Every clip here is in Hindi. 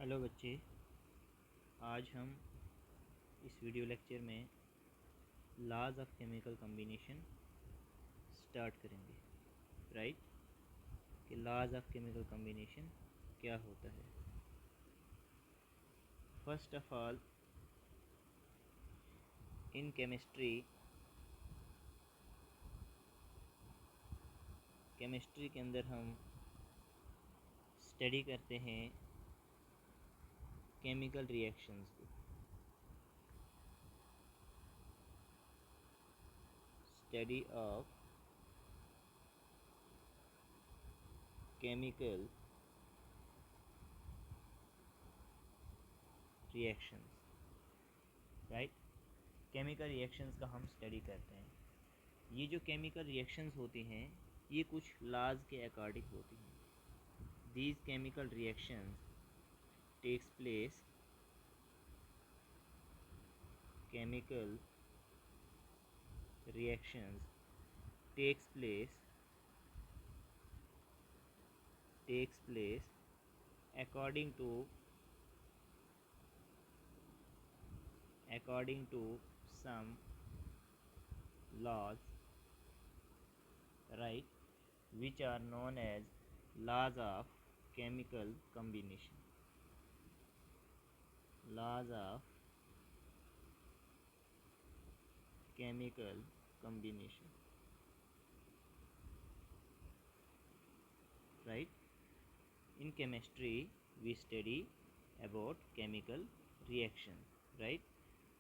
हेलो बच्चे, आज हम इस वीडियो लेक्चर में laws of chemical combination start करेंगे। राइट, कि लॉज ऑफ केमिकल कॉम्बिनेशन क्या होता है। First of all, in chemistry के अंदर हम स्टडी करते हैं केमिकल रिएक्शंस को। Study of chemical reactions. Right, chemical reactions का हम स्टडी करते हैं। ये जो केमिकल रिएक्शंस होती हैं ये कुछ लॉज के अकॉर्डिंग होती हैं। These chemical reactions takes place chemical reactions takes place according to some laws, right, which are known as laws of chemical combination. Laws of chemical combination. Right, in chemistry we study about chemical reactions. Right,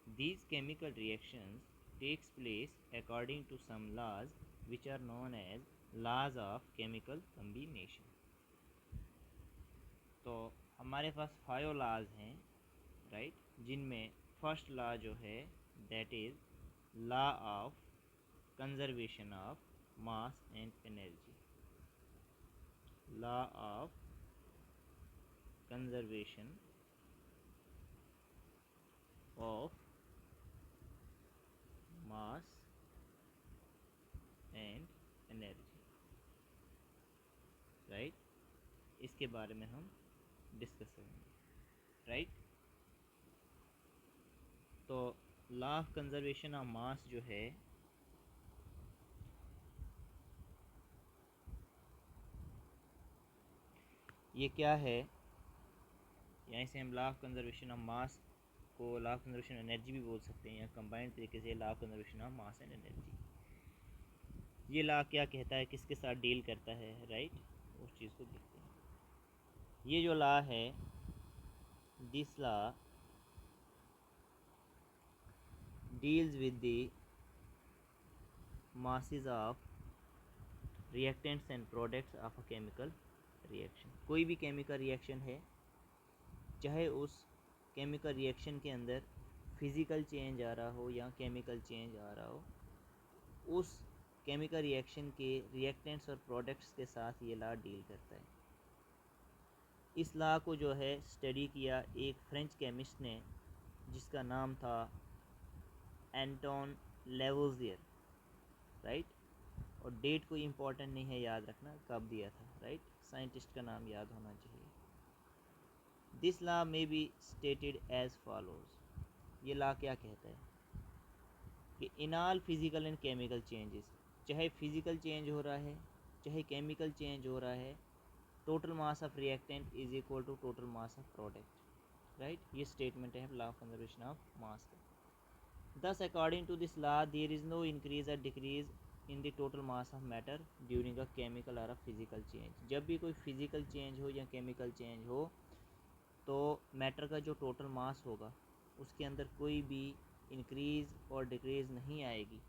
these chemical reactions takes place according to some laws which are known as laws of chemical combination. तो हमारे पास 5 laws हैं, राइट, जिनमें फर्स्ट लॉ जो है that is law of conservation of mass and energy. Law of conservation of mass and energy. Right, इसके बारे में हम डिस्कस करेंगे। राइट, तो लॉ ऑफ कंजर्वेशन ऑफ मास जो है ये क्या है, यहाँ से हम law of conservation of mass को लॉ ऑफ कंजर्वेशन एनर्जी भी बोल सकते हैं, या कंबाइंड तरीके से law of conservation of mass and energy. ये लॉ क्या कहता है, किसके साथ डील करता है, राइट, उस चीज़ को देखते हैं। ये जो लॉ है, this law deals with the masses of reactants and products of a chemical reaction। कोई भी केमिकल रिएक्शन है, चाहे उस केमिकल रिएक्शन के अंदर फिज़िकल चेंज आ रहा हो या केमिकल चेंज आ रहा हो, उस केमिकल रिएक्शन के रिएक्टेंट्स और प्रोडक्ट्स के साथ ये लॉ डील करता है। इस लॉ को जो है स्टडी किया एक फ्रेंच केमिस्ट ने जिसका नाम था एंटोन लेवोजियर। राइट, और डेट कोई इम्पोर्टेंट नहीं है, याद रखना कब दिया था। राइट, साइंटिस्ट का नाम याद होना चाहिए। दिस लॉ में बी स्टेटेड एज फॉलोज। ये लॉ क्या कहता है कि in all physical and chemical changes, चाहे फिजिकल चेंज हो रहा है चाहे केमिकल चेंज हो रहा है, total mass of reactant is equal to total mass of product. Right, ये स्टेटमेंट है law of conservation of mass का। Thus, according to this law, there is no increase or decrease in the total mass of matter during a chemical or a physical change। जब भी कोई फिजिकल चेंज हो या केमिकल चेंज हो तो मैटर का जो टोटल मास होगा उसके अंदर कोई भी इंक्रीज और डिक्रीज नहीं आएगी।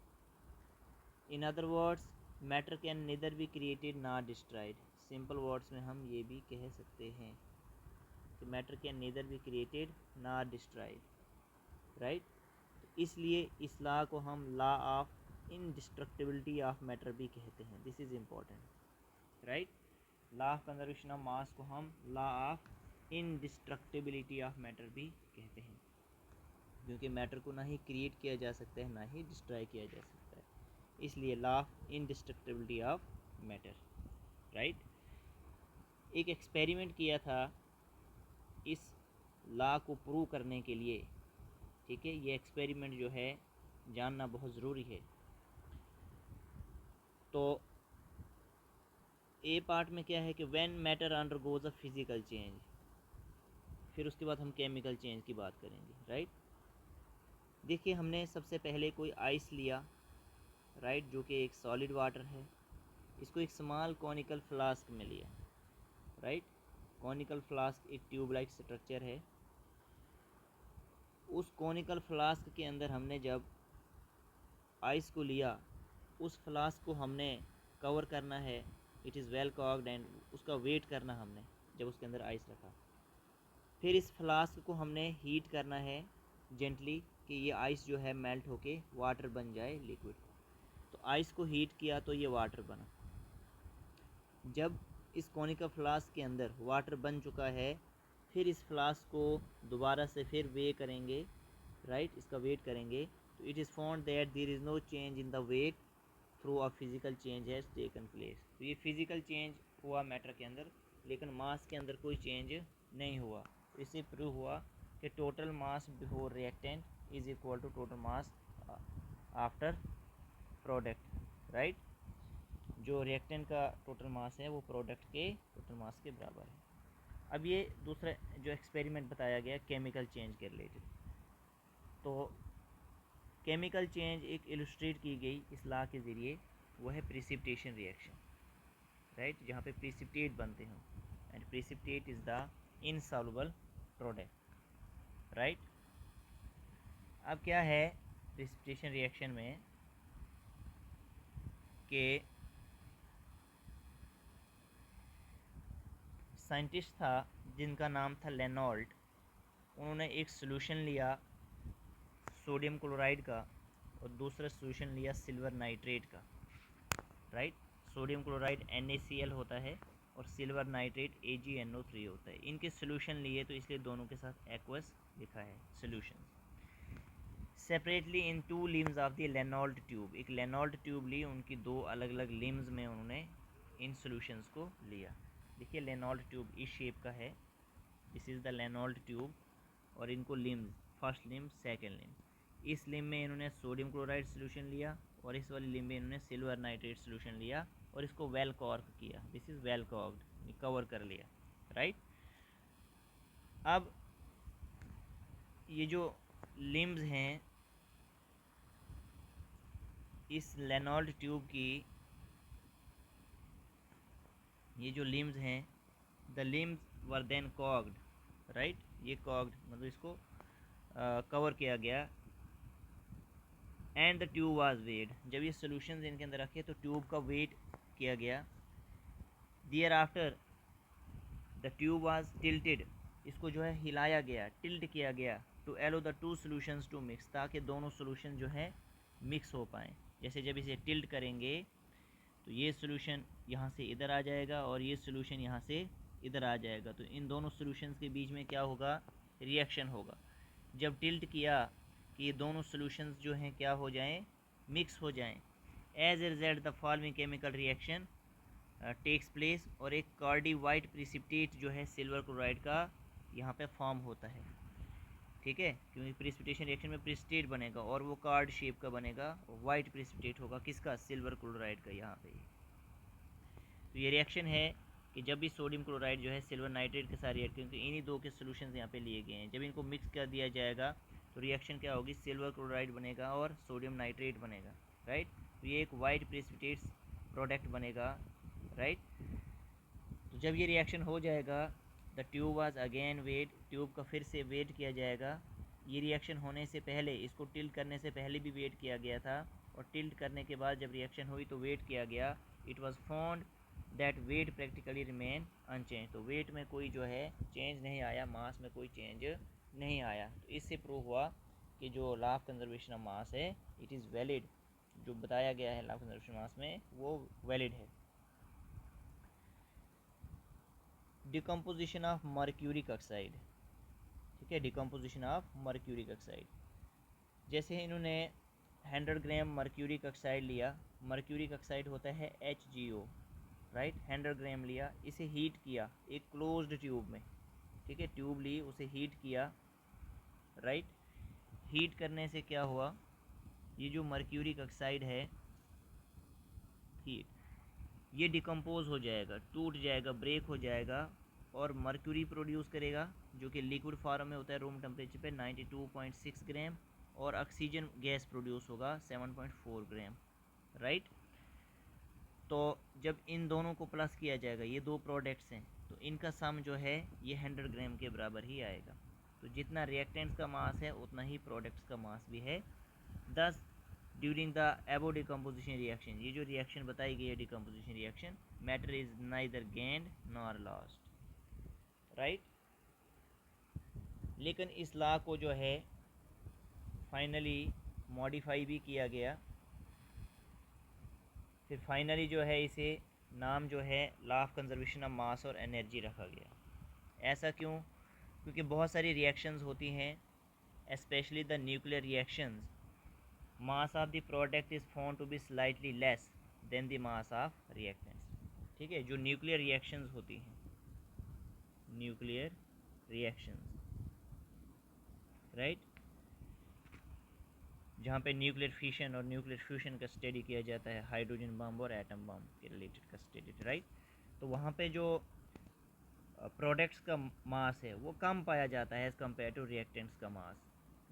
In other words, matter can neither be created ना डिस्ट्रॉयड। सिंपल वर्ड्स में हम ये भी कह सकते हैं कि matter can neither be created ना डिस्ट्रॉयड। राइट, इसलिए इस लॉ को हम law of indestructibility of matter भी कहते हैं। This is important. Right, law of conservation of mass को हम law of indestructibility of matter भी कहते हैं, क्योंकि मैटर को ना ही क्रिएट किया जा सकता है ना ही डिस्ट्रॉय किया जा सकता है, इसलिए law of indestructibility of matter. Right, एक एक्सपेरिमेंट किया था इस लॉ को प्रूव करने के लिए, ठीक है, ये एक्सपेरिमेंट जो है जानना बहुत ज़रूरी है। तो ए पार्ट में क्या है कि when matter undergoes a physical change, फिर उसके बाद हम केमिकल चेंज की बात करेंगे, राइट। देखिए हमने सबसे पहले कोई आइस लिया, राइट, जो कि एक सॉलिड वाटर है, इसको एक स्मॉल कॉनिकल फ्लास्क में लिया, राइट। कॉनिकल फ्लास्क एक ट्यूब लाइक स्ट्रक्चर है। उस कॉनिकल फ्लास्क के अंदर हमने जब आइस को लिया, उस फ्लास्क को हमने कवर करना है, it is well cocked, and उसका वेट करना हमने जब उसके अंदर आइस रखा। फिर इस फ्लास्क को हमने हीट करना है जेंटली, कि ये आइस जो है मेल्ट होके वाटर बन जाए, लिक्विड। तो आइस को हीट किया तो ये वाटर बना। जब इस कॉनिकल फ्लास्क के अंदर वाटर बन चुका है, फिर इस फ्लास्क को दोबारा से फिर वे करेंगे, राइट, इसका वेट करेंगे। तो it is found that there is no change in the weight through a physical change has taken place. तो ये फिज़िकल चेंज हुआ मैटर के अंदर, लेकिन मास के अंदर कोई चेंज नहीं हुआ। तो इससे प्रूव हुआ कि total mass before reactant is equal to total mass after product, right. जो रिएक्टेंट का टोटल मास है वो प्रोडक्ट के टोटल मास के बराबर है। अब ये दूसरा जो एक्सपेरिमेंट बताया गया केमिकल चेंज के रिलेटेड, तो केमिकल चेंज एक इलस्ट्रेट की गई इस लॉ के ज़रिए, वो है प्रिसिपिटेशन रिएक्शन, राइट, जहाँ पे प्रिसिपिटेट बनते हैं, and precipitate is the insoluble product, right. अब क्या है प्रिसिपिटेशन रिएक्शन में कि साइंटिस्ट था जिनका नाम था लेनॉल्ट, उन्होंने एक सॉल्यूशन लिया सोडियम क्लोराइड का और दूसरा सॉल्यूशन लिया सिल्वर नाइट्रेट का, राइट। सोडियम क्लोराइड NaCl होता है और सिल्वर नाइट्रेट AgNO3 होता है। इनके सॉल्यूशन लिए तो इसलिए दोनों के साथ एक्वस लिखा है solution. Separately in two limbs of the Landolt tube, एक लेनॉल्ट ट्यूब ली, उनकी दो अलग अलग लिम्स में उन्होंने इन सॉल्यूशंस को लिया। देखिए लेनॉल्ट ट्यूब इस शेप का है, this is the Landolt tube, और इनको limbs, first limb second limb, इस लिम्ब में इन्होंने सोडियम क्लोराइड सोल्यूशन लिया और इस वाली लिम्ब में इन्होंने सिल्वर नाइट्रेट सोल्यूशन लिया और इसको वेल कॉर्क किया, दिस इज़ वेल कॉर्क्ड, कवर कर लिया, राइट। अब ये जो लिम्स हैं इस लेनॉल्ट ट्यूब की, ये जो लिम्स हैं, the limbs were then corked, right, ये कॉक्ड मतलब इसको कवर किया गया, and the tube was weighed, जब ये सोल्यूशन इनके अंदर रखे तो ट्यूब का वेट किया गया। There after the tube was tilted, इसको जो है हिलाया गया, टिल्ट किया गया, to allow the two solutions to mix, ताकि दोनों सोल्यूशन जो है मिक्स हो पाएँ। जैसे जब इसे टिल्ट करेंगे तो ये सोल्यूशन यहाँ से इधर आ जाएगा और ये सोल्यूशन यहाँ से इधर आ जाएगा, तो इन दोनों सोल्यूशंस के बीच में क्या होगा, रिएक्शन होगा। जब टिल्ट किया कि ये दोनों सोल्यूशंस जो हैं क्या हो जाएं, मिक्स हो जाएं, as a result the following chemical reaction takes place, और एक कार्डी वाइट प्रिसिपिटेट जो है सिल्वर क्लोराइड का यहाँ पे फॉर्म होता है, ठीक है, क्योंकि प्रिसिपिटेशन रिएक्शन में प्रिसिपिटेट बनेगा और वो कार्ड शेप का बनेगा, वाइट प्रिसिपिटेट होगा, किसका, सिल्वर क्लोराइड का यहाँ पे। तो ये रिएक्शन है कि जब भी सोडियम क्लोराइड जो है सिल्वर नाइट्रेट के साथ रिएक्ट, क्योंकि इन्हीं दो के सोल्यूशन यहाँ पे लिए गए हैं, जब इनको मिक्स कर दिया जाएगा तो रिएक्शन क्या होगी, सिल्वर क्लोराइड बनेगा और सोडियम नाइट्रेट बनेगा, राइट। तो ये एक वाइट प्रिसिपिटेट्स प्रोडक्ट बनेगा, राइट। तो जब ये रिएक्शन हो जाएगा, the tube was again weight, tube का फिर से वेट किया जाएगा। ये रिएक्शन होने से पहले, इसको टिल्ट करने से पहले भी वेट किया गया था, और टिल्ट करने के बाद जब रिएक्शन हुई तो वेट किया गया। It was found that weight practically remain unchanged, तो वेट में कोई जो है चेंज नहीं आया, मास में कोई चेंज नहीं आया। तो इससे प्रूव हुआ कि जो लॉ ऑफ कंजर्वेशन ऑफ मास है इट इज़ वैलिड, जो बताया गया है लॉ ऑफ कंजर्वेशन मास में वो वैलिड है। डिकम्पोजिशन ऑफ मर्क्यूरिक ऑक्साइड, ठीक है, डिकम्पोजिशन ऑफ मर्क्यूरिक ऑक्साइड, जैसे इन्होंने 100 ग्राम मर्क्यूरिक ऑक्साइड लिया, मर्क्यूरिक ऑक्साइड होता है HgO, राइट, 100 ग्राम लिया, इसे हीट किया एक क्लोज्ड ट्यूब में, ठीक है, ट्यूब ली, उसे हीट किया, राइट। हीट करने से क्या हुआ, ये जो मर्क्यूरिक ऑक्साइड है, हीट, ये डिकम्पोज हो जाएगा, टूट जाएगा, ब्रेक हो जाएगा और मर्क्यूरी प्रोड्यूस करेगा जो कि लिक्विड फॉर्म में होता है रूम टेम्परेचर पे 92.6 ग्राम, और ऑक्सीजन गैस प्रोड्यूस होगा 7.4 ग्राम, राइट। तो जब इन दोनों को प्लस किया जाएगा, ये दो प्रोडक्ट्स हैं, तो इनका सम जो है ये 100 ग्राम के बराबर ही आएगा। तो जितना रिएक्टेंट्स का मास है उतना ही प्रोडक्ट्स का मास भी है। दस ड्यूरिंग द एबो डिकम्पोजिशन रिएक्शन, ये जो रिएक्शन बताई गई है decomposition reaction, matter is neither gained nor lost, right. लेकिन इस लॉ को जो है फाइनली मॉडिफाई भी किया गया, फिर फाइनली जो है इसे नाम जो है लॉ ऑफ कंजर्वेशन ऑफ मास और एनर्जी रखा गया। ऐसा क्यों? क्योंकि बहुत सारी रिएक्शंस होती हैं, specially the nuclear reactions, mass of the product is found to be slightly less than the mass of reactants. ठीक है, जो न्यूक्लियर रिएक्शंस होती हैं, न्यूक्लियर रिएक्शंस, राइट, जहाँ पे न्यूक्लियर फिशन और न्यूक्लियर फ्यूशन का स्टडी किया जाता है, हाइड्रोजन बम और एटम बम के रिलेटेड का स्टडी, राइट। तो वहाँ पे जो प्रोडक्ट्स का मास है वो कम पाया जाता है एज़ कम्पेयर टू रिएक्टेंट्स का mass,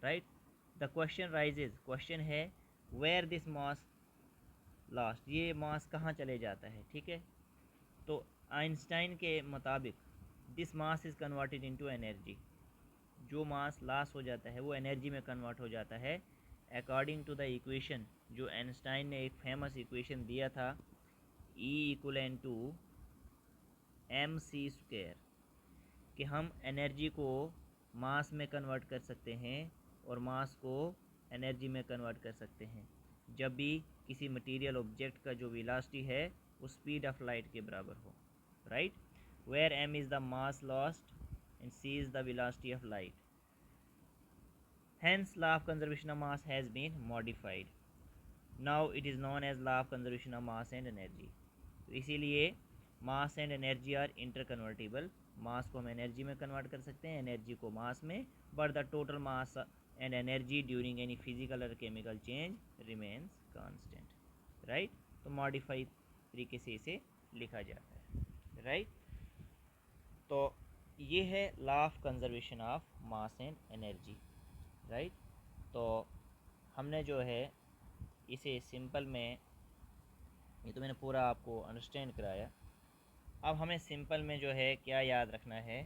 right. The question raises, question है वेयर दिस मास लास्ट, ये मास कहाँ चले जाता है, ठीक है। तो आइंस्टाइन के मुताबिक this mass is converted into energy, जो मास लॉस हो जाता है वो एनर्जी में कन्वर्ट हो जाता है अकॉर्डिंग टू द इक्वेशन जो आइंस्टाइन ने एक फेमस इक्वेशन दिया था, E इक्वल टू mc², कि हम एनर्जी को मास में कन्वर्ट कर सकते हैं और मास को एनर्जी में कन्वर्ट कर सकते हैं जब भी किसी मटेरियल ऑब्जेक्ट का जो वेलोसिटी है वो स्पीड ऑफ लाइट के बराबर हो, right. Where m is the mass lost and c is the velocity of light. Hence, law of conservation of mass has been modified. Now it is known as law of conservation of mass and energy. तो इसीलिए मास एंड एनर्जी आर इंटरकन्वर्टिबल, मास को हम एनर्जी में कन्वर्ट कर सकते हैं, एनर्जी को मास में, but the total mass and energy during any physical और chemical change remains constant, right. तो मॉडिफाइड तरीके से इसे लिखा जाता है, राइट। तो ये है law of conservation of mass and energy, right. तो हमने जो है इसे सिंपल में, ये तो मैंने पूरा आपको अंडरस्टैंड कराया। अब हमें सिंपल में जो है क्या याद रखना है,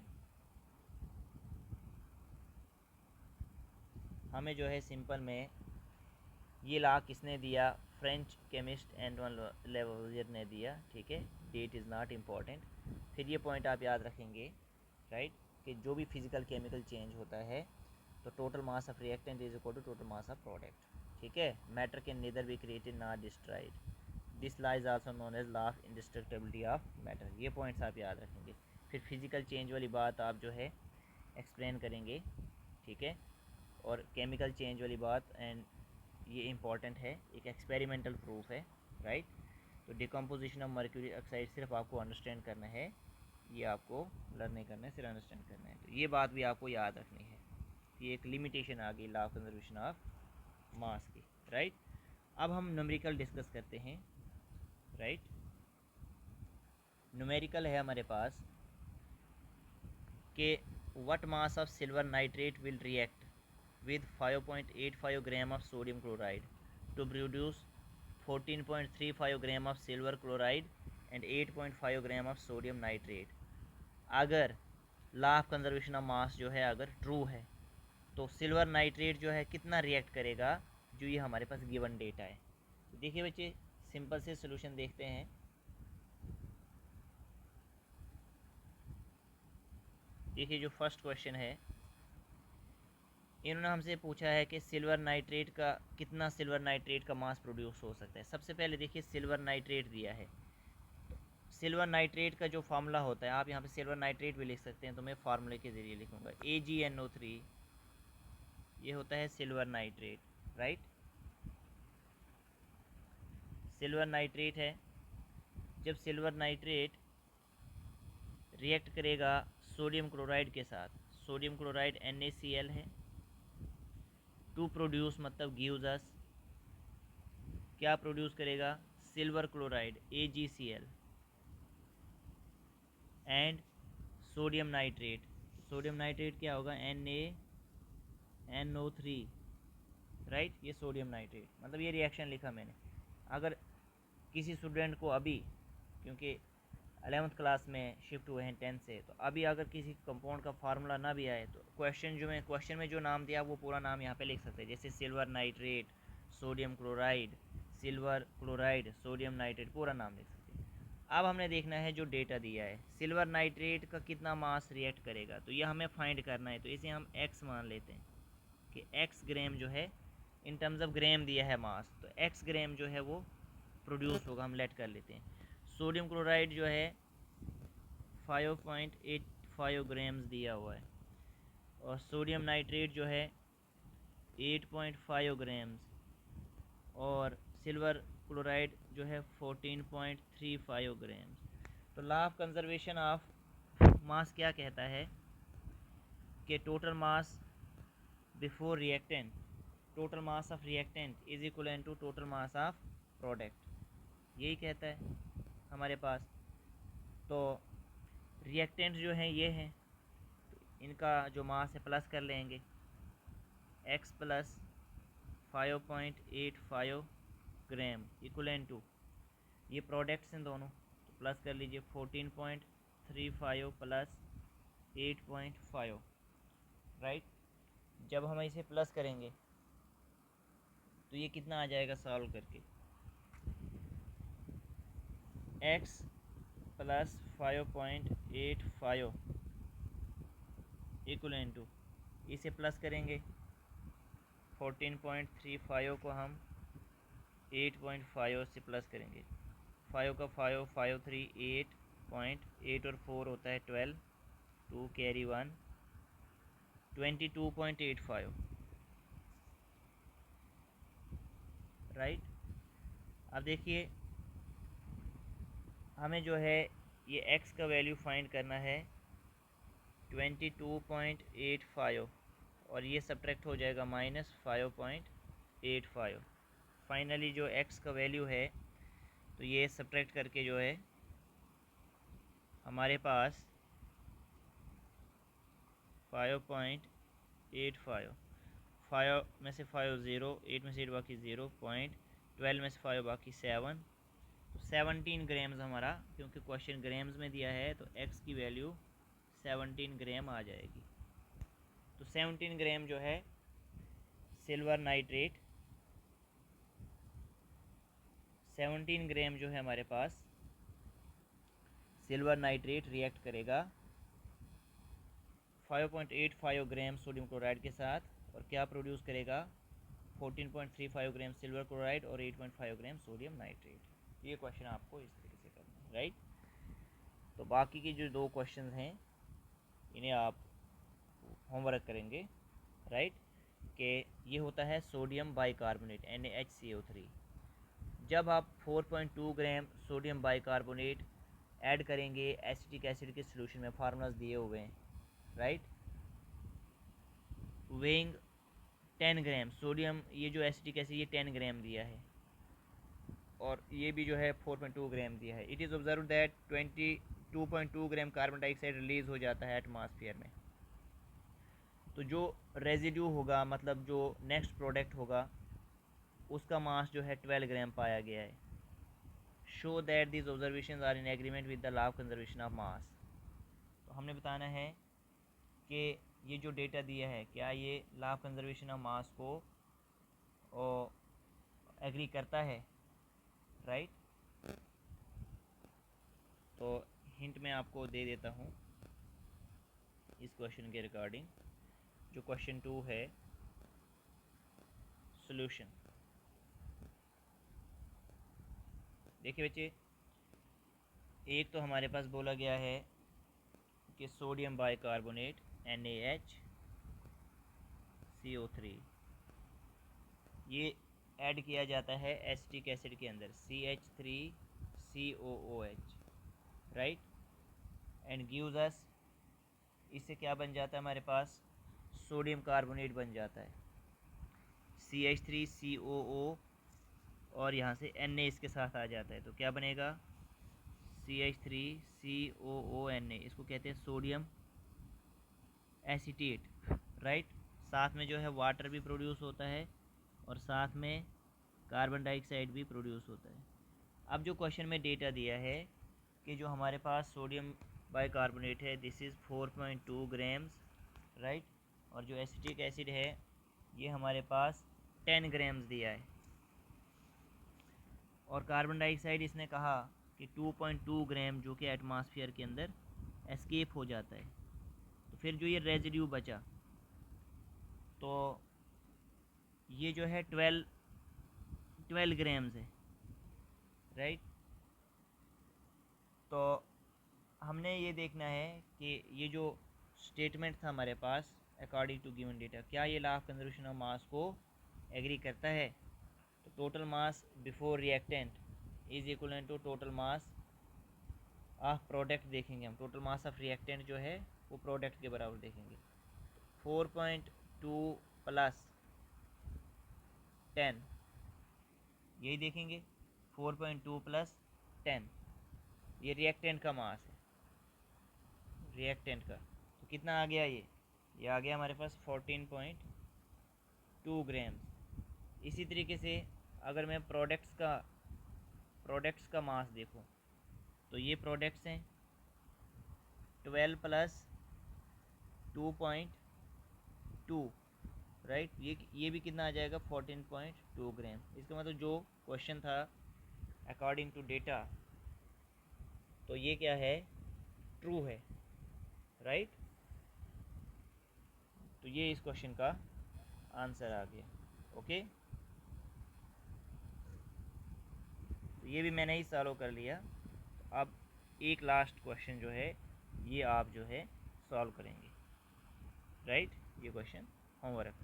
हमें जो है सिंपल में ये लॉ किसने दिया, फ्रेंच केमिस्ट एंटोइन लेवोइयर ने दिया, ठीक है। That is not important. फिर ये पॉइंट आप याद रखेंगे, राइट, कि जो भी फिजिकल केमिकल चेंज होता है तो total mass of reactant is equal to total mass of product, ठीक है। Matter can neither be created not destroyed, this law is also known as law of indestructibility of matter. ये पॉइंट्स आप याद रखेंगे। फिर फिजिकल चेंज वाली बात आप जो है एक्सप्लेन करेंगे, ठीक है। और केमिकल चेंज वाली बात, एंड ये इम्पॉर्टेंट है, एक एक्सपेरिमेंटल प्रूफ है, राइट। तो डिकम्पोजिशन ऑफ मर्क्यूरी ऑक्साइड सिर्फ आपको अंडरस्टैंड करना है, ये आपको लर्न नहीं करना है, सिर्फ अंडरस्टैंड करना है। तो ये बात भी आपको याद रखनी है, ये एक लिमिटेशन आ गई लॉ ऑफ कंजर्वेशन ऑफ मास की, राइट। अब हम न्यूमेरिकल डिस्कस करते हैं, राइट। न्यूमेरिकल है हमारे पास कि what mass of silver nitrate will react with 5.85 gram of sodium chloride to produce 14.35 gram of silver chloride and 8.5 gram of sodium nitrate। अगर लॉ ऑफ कंजर्वेशन ऑफ मास जो है अगर ट्रू है तो सिल्वर नाइट्रेट जो है कितना रिएक्ट करेगा, जो ये हमारे पास गिवन डेटा है। तो देखिए बच्चे, सिंपल से सोल्यूशन देखते हैं। देखिए जो फर्स्ट क्वेश्चन है, इन्होंने हमसे पूछा है कि सिल्वर नाइट्रेट का कितना सिल्वर नाइट्रेट का मास प्रोड्यूस हो सकता है। सबसे पहले देखिए सिल्वर नाइट्रेट दिया है, सिल्वर नाइट्रेट का जो फार्मूला होता है, आप यहाँ पे सिल्वर नाइट्रेट भी लिख सकते हैं, तो मैं फार्मूले के ज़रिए लिखूँगा AgNO3, ये होता है silver nitrate, right. Silver nitrate है, जब सिल्वर नाइट्रेट रिएक्ट करेगा सोडियम क्लोराइड के साथ, सोडियम क्लोराइड NaCl है, टू प्रोड्यूस मतलब गिव्स अस, क्या प्रोड्यूस करेगा, silver chloride AgCl and sodium nitrate, sodium nitrate क्या होगा NaNO3, राइट, ये सोडियम नाइट्रेट, मतलब ये रिएक्शन लिखा मैंने। अगर किसी स्टूडेंट को अभी, क्योंकि 11th क्लास में शिफ्ट हुए हैं 10th से, तो अभी अगर किसी कंपाउंड का फार्मूला ना भी आए तो क्वेश्चन में जो नाम दिया वो पूरा नाम यहाँ पे लिख सकते हैं, जैसे silver nitrate, sodium chloride, silver chloride, sodium nitrate, पूरा नाम लिख सकते हैं। अब हमने देखना है जो डेटा दिया है, सिल्वर नाइट्रेट का कितना मास रिएक्ट करेगा, तो ये हमें फाइंड करना है। तो इसे हम x मान लेते हैं कि x ग्राम जो है, इन टर्म्स ऑफ ग्राम दिया है मास, तो x ग्राम जो है वो प्रोड्यूस होगा, हम लेट कर लेते हैं। सोडियम क्लोराइड जो है 5.85 ग्राम्स दिया हुआ है, और सोडियम नाइट्रेट जो है 8.5 ग्राम्स, और सिल्वर क्लोराइड जो है 14.35 ग्राम्स। तो law of conservation of mass क्या कहता है कि total mass before reactant, total mass of reactant is equal to total mass of product, यही कहता है हमारे पास। तो रिएक्टेंट जो हैं ये हैं, तो इनका जो मास है प्लस कर लेंगे, x plus 5.85 gram equal to, ये प्रोडक्ट्स हैं दोनों, तो प्लस कर लीजिए 14.35 प्लस 8.5, राइट। जब हम इसे प्लस करेंगे तो ये कितना आ जाएगा सॉल्व करके, x प्लस 5.85 इक्वल टू, इसे प्लस करेंगे 14.35 को हम 8.5 से प्लस करेंगे, 5 का 5 3 8.8 और 4 होता है 12, 2 कैरी 1, 22.85, राइट। अब देखिए हमें जो है ये x का वैल्यू फाइंड करना है 22.85, और ये सब्ट्रैक्ट हो जाएगा -5.85। फाइनली जो x का वैल्यू है, तो ये सब्ट्रैक्ट करके जो है हमारे पास 5.85, 5 में से 5 0, 8 में से 8 बाकी 0.12 में से 5 बाकी 7, तो 17 ग्राम्स हमारा, क्योंकि क्वेश्चन ग्राम्स में दिया है तो x की वैल्यू 17 ग्राम आ जाएगी। तो 17 ग्राम जो है सिल्वर नाइट्रेट, 17 ग्राम जो है हमारे पास सिल्वर नाइट्रेट रिएक्ट करेगा 5.85 ग्राम सोडियम क्लोराइड के साथ, और क्या प्रोड्यूस करेगा 14.35 ग्राम सिल्वर क्लोराइड और 8.5 ग्राम सोडियम नाइट्रेट। ये क्वेश्चन आपको इस तरीके से करना है, राइट। तो बाकी के जो दो क्वेश्चन हैं इन्हें आप होमवर्क करेंगे, राइट, कि ये होता है सोडियम बाइकार्बोनेट NaHCO3। जब आप 4.2 ग्राम सोडियम बाइकार्बोनेट ऐड करेंगे एसिटिक एसिड के सोल्यूशन में, फार्मूलाज दिए हुए हैं, राइट, वेइंग 10 ग्राम सोडियम, ये जो एसिटिक एसिड ये 10 ग्राम दिया है, और ये भी जो है 4.2 ग्राम दिया है। It is observe that 22.2 gram carbon dioxide release हो जाता है एटमॉस्फेयर में। तो जो रेजिड्यू होगा, मतलब जो नेक्स्ट प्रोडक्ट होगा, उसका मास जो है 12 ग्राम पाया गया है। Show that this observations are in agreement with the law of conservation of mass. तो हमने बताना है कि ये जो डेटा दिया है क्या ये law of conservation of mass को एग्री करता है, राइट। तो हिंट मैं आपको दे देता हूँ इस क्वेश्चन के रिगार्डिंग। जो क्वेश्चन 2 है सॉल्यूशन, देखिए बच्चे, एक तो हमारे पास बोला गया है कि सोडियम बाइकार्बोनेट NaHCO3 ये ऐड किया जाता है एसिटिक एसिड के अंदर CH3COOH, right, and gives us इससे क्या बन जाता है हमारे पास, सोडियम कार्बोनेट बन जाता है, CH3COO, और यहाँ से Na इसके साथ आ जाता है, तो क्या बनेगा, CH3COONA, इसको कहते हैं सोडियम एसीटेट, राइट। साथ में जो है वाटर भी प्रोड्यूस होता है और साथ में कार्बन डाइऑक्साइड भी प्रोड्यूस होता है। अब जो क्वेश्चन में डेटा दिया है कि जो हमारे पास सोडियम बाइकार्बोनेट है दिस इज़ 4.2 ग्राम्स, राइट, और जो एसिटिक एसिड है ये हमारे पास 10 ग्राम्स दिया है, और कार्बन डाइऑक्साइड इसने कहा कि 2.2 ग्राम जो कि एटमॉस्फेयर के अंदर एस्केप हो जाता है। तो फिर जो ये रेजिड्यू बचा, तो ये जो है 12 ग्राम्स है, राइट। तो हमने ये देखना है कि ये जो स्टेटमेंट था हमारे पास अकॉर्डिंग टू गिवन डेटा, क्या ये law of conservation of mass को एग्री करता है। तो total mass before reactant is equal to total mass of product देखेंगे हम, टोटल मास ऑफ रिएक्टेंट जो है वो प्रोडक्ट के बराबर देखेंगे। 4.2 प्लस 10 यही देखेंगे, 4.2 प्लस 10 ये रिएक्टेंट का मास है, रिएक्टेंट का। तो कितना आ गया ये आ गया हमारे पास 14.2 ग्राम्स। इसी तरीके से अगर मैं प्रोडक्ट्स का मास देखूं, तो ये प्रोडक्ट्स हैं 12 प्लस 2.2, राइट, ये भी कितना आ जाएगा 14.2 ग्राम। इसका मतलब जो क्वेश्चन था अकॉर्डिंग टू डेटा, तो ये क्या है, ट्रू है, राइट। तो ये इस क्वेश्चन का आंसर आ गया, ओके। तो ये भी मैंने ही सॉल्व कर लिया। तो अब एक लास्ट क्वेश्चन जो है ये आप जो है सॉल्व करेंगे, राइट, ये question homework.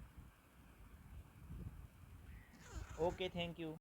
Okay, thank you.